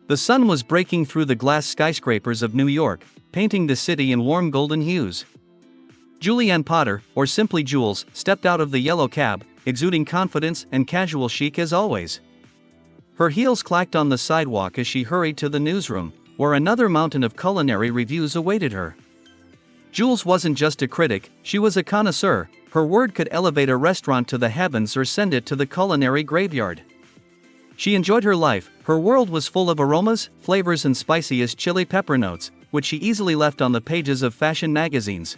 The sun was breaking through the glass skyscrapers of New York, painting the city in warm golden hues. Julianne Potter, or simply Jules, stepped out of the yellow cab, exuding confidence and casual chic as always. Her heels clacked on the sidewalk as she hurried to the newsroom, where another mountain of culinary reviews awaited her. Jules wasn't just a critic, she was a connoisseur. Her word could elevate a restaurant to the heavens or send it to the culinary graveyard. She enjoyed her life. Her world was full of aromas, flavors and spicy as chili pepper notes, which she easily left on the pages of fashion magazines.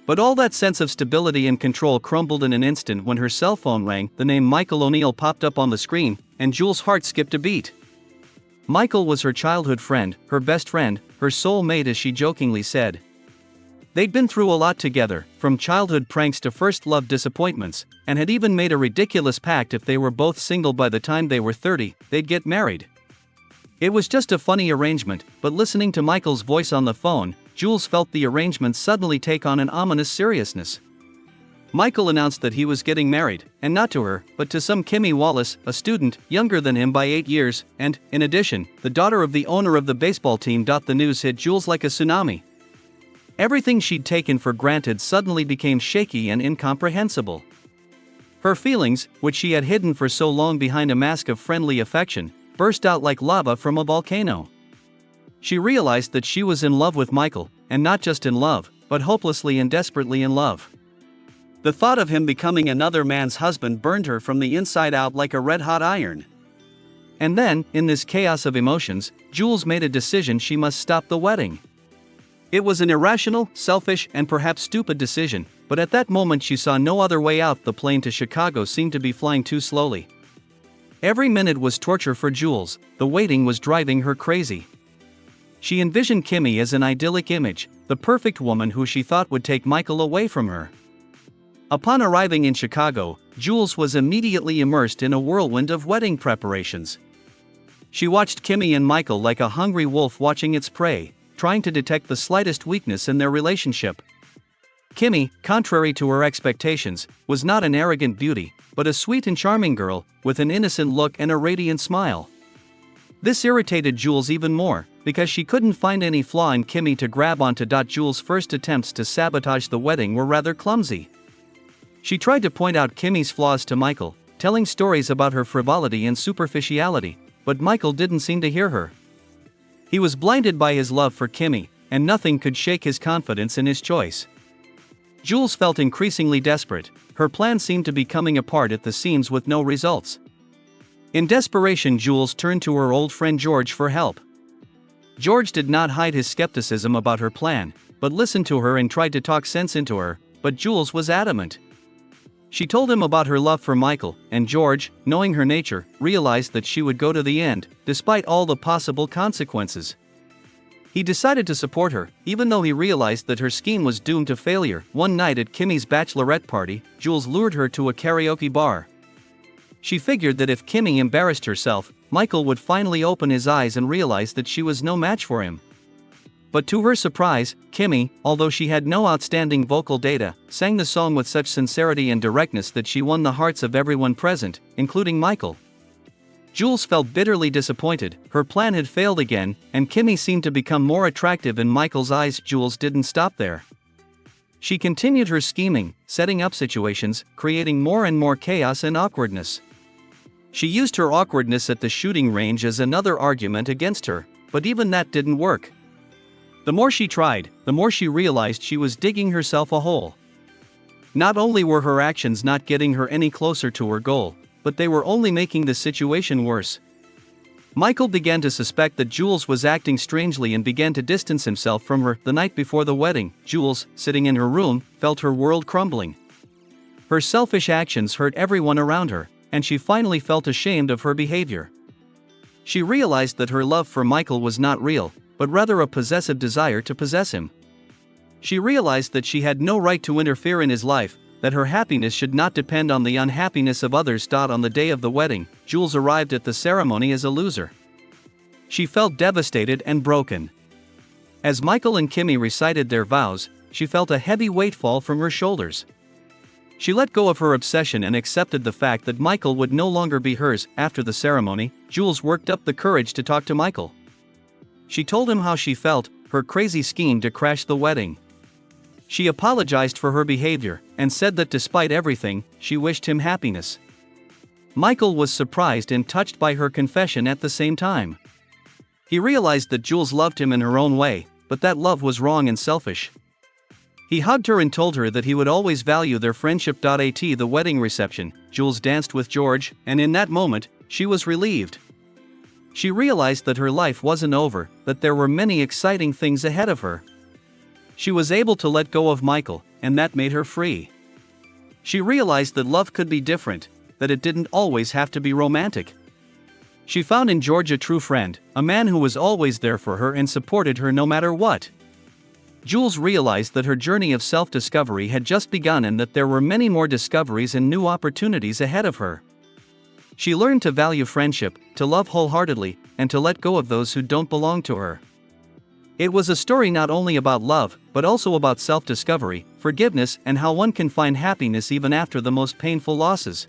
But all that sense of stability and control crumbled in an instant when her cell phone rang. The name Michael O'Neill popped up on the screen, and Jules' heart skipped a beat. Michael was her childhood friend, her best friend, her soul mate, as she jokingly said. They'd been through a lot together, from childhood pranks to first love disappointments, and had even made a ridiculous pact: if they were both single by the time they were 30, they'd get married. It was just a funny arrangement, but listening to Michael's voice on the phone, Jules felt the arrangement suddenly take on an ominous seriousness. Michael announced that he was getting married, and not to her, but to some Kimmy Wallace, a student, younger than him by 8 years, and, in addition, the daughter of the owner of the baseball team. The news hit Jules like a tsunami. Everything she'd taken for granted suddenly became shaky and incomprehensible. Her feelings, which she had hidden for so long behind a mask of friendly affection, burst out like lava from a volcano. She realized that she was in love with Michael, and not just in love, but hopelessly and desperately in love. The thought of him becoming another man's husband burned her from the inside out like a red-hot iron. And then, in this chaos of emotions, Jules made a decision: she must stop the wedding. It was an irrational, selfish, and perhaps stupid decision, but at that moment she saw no other way out. The plane to Chicago seemed to be flying too slowly. Every minute was torture for Jules. The waiting was driving her crazy. She envisioned Kimmy as an idyllic image, the perfect woman who she thought would take Michael away from her. Upon arriving in Chicago, Jules was immediately immersed in a whirlwind of wedding preparations. She watched Kimmy and Michael like a hungry wolf watching its prey, trying to detect the slightest weakness in their relationship. Kimmy, contrary to her expectations, was not an arrogant beauty, but a sweet and charming girl, with an innocent look and a radiant smile. This irritated Jules even more, because she couldn't find any flaw in Kimmy to grab onto. Jules' first attempts to sabotage the wedding were rather clumsy. She tried to point out Kimmy's flaws to Michael, telling stories about her frivolity and superficiality, but Michael didn't seem to hear her. He was blinded by his love for Kimmy, and nothing could shake his confidence in his choice. Jules felt increasingly desperate. Her plan seemed to be coming apart at the seams with no results. In desperation, Jules turned to her old friend George for help. George did not hide his skepticism about her plan, but listened to her and tried to talk sense into her, but Jules was adamant. She told him about her love for Michael, and George, knowing her nature, realized that she would go to the end, despite all the possible consequences. He decided to support her, even though he realized that her scheme was doomed to failure. One night at Kimmy's bachelorette party, Jules lured her to a karaoke bar. She figured that if Kimmy embarrassed herself, Michael would finally open his eyes and realize that she was no match for him. But to her surprise, Kimmy, although she had no outstanding vocal data, sang the song with such sincerity and directness that she won the hearts of everyone present, including Michael. Jules felt bitterly disappointed. Her plan had failed again, and Kimmy seemed to become more attractive in Michael's eyes. Jules didn't stop there. She continued her scheming, setting up situations, creating more and more chaos and awkwardness. She used her awkwardness at the shooting range as another argument against her, but even that didn't work. The more she tried, the more she realized she was digging herself a hole. Not only were her actions not getting her any closer to her goal, but they were only making the situation worse. Michael began to suspect that Jules was acting strangely and began to distance himself from her. The night before the wedding, Jules, sitting in her room, felt her world crumbling. Her selfish actions hurt everyone around her, and she finally felt ashamed of her behavior. She realized that her love for Michael was not real, but rather a possessive desire to possess him. She realized that she had no right to interfere in his life, that her happiness should not depend on the unhappiness of others. On the day of the wedding, Jules arrived at the ceremony as a loser. She felt devastated and broken. As Michael and Kimmy recited their vows, she felt a heavy weight fall from her shoulders. She let go of her obsession and accepted the fact that Michael would no longer be hers. After the ceremony, Jules worked up the courage to talk to Michael. She told him how she felt, her crazy scheme to crash the wedding. She apologized for her behavior, and said that despite everything, she wished him happiness. Michael was surprised and touched by her confession at the same time. He realized that Jules loved him in her own way, but that love was wrong and selfish. He hugged her and told her that he would always value their friendship. At the wedding reception, Jules danced with George, and in that moment, she was relieved. She realized that her life wasn't over, that there were many exciting things ahead of her. She was able to let go of Michael, and that made her free. She realized that love could be different, that it didn't always have to be romantic. She found in George a true friend, a man who was always there for her and supported her no matter what. Jules realized that her journey of self-discovery had just begun and that there were many more discoveries and new opportunities ahead of her. She learned to value friendship, to love wholeheartedly, and to let go of those who don't belong to her. It was a story not only about love, but also about self-discovery, forgiveness, and how one can find happiness even after the most painful losses.